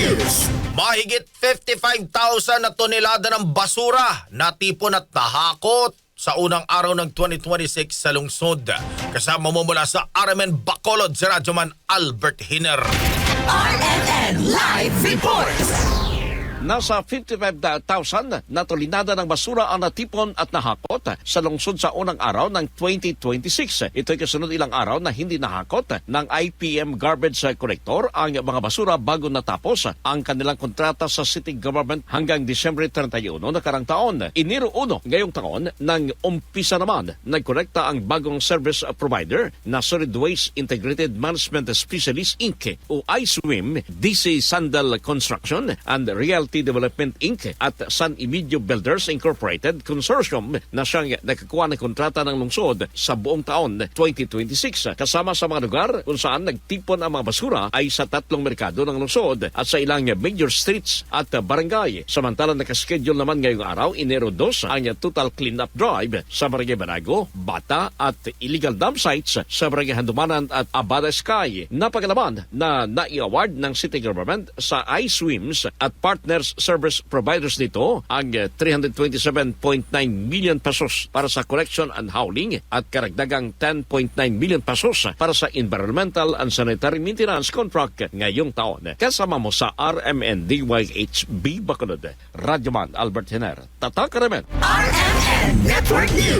News. Mahigit 55,000 na tonelada ng basura natipon at nahakot sa unang araw ng 2026 sa lungsod. Kasama mo mula sa RMN Bacolod si Radyoman Albert Hiner. RMN Live Reports. Nasa 55,000 na tulinada ng basura ang natipon at nahakot sa lungsod sa unang araw ng 2026. Ito'y kasunod ilang araw na hindi nahakot ng IPM Garbage Collector ang mga basura bago natapos ang kanilang kontrata sa city government hanggang Disyembre 31 nakarang taon. Enero 1 ngayong taon nang umpisa naman nagkolekta ang bagong service provider na Solid Waste Integrated Management Specialist Inc. o ISWIM, DC Sandal Construction and Realty Development Inc. at San Emidio Builders Incorporated Consortium na siyang nakakuha ng kontrata ng lungsod sa buong taon 2026. Kasama sa mga lugar kung saan nagtipon ang mga basura ay sa 3 merkado ng lungsod at sa ilang major streets at barangay. Samantalang nakaschedule naman ngayong araw, Enero 2, ang total cleanup drive sa Barangay Banago, Bata at illegal dump sites sa Barangay Handumanan at Abada Sky. Napagalaman na nai-award ng city government sa iSwims at partners service providers nito ang 327.9 million pesos para sa collection and hauling at karagdagang 10.9 million pesos para sa environmental and sanitary maintenance contract ngayong taon. Kasama mo sa RMN DYHB Bacolod, Radyoman Albert Hiner, Tatak RMN. RMN Network News.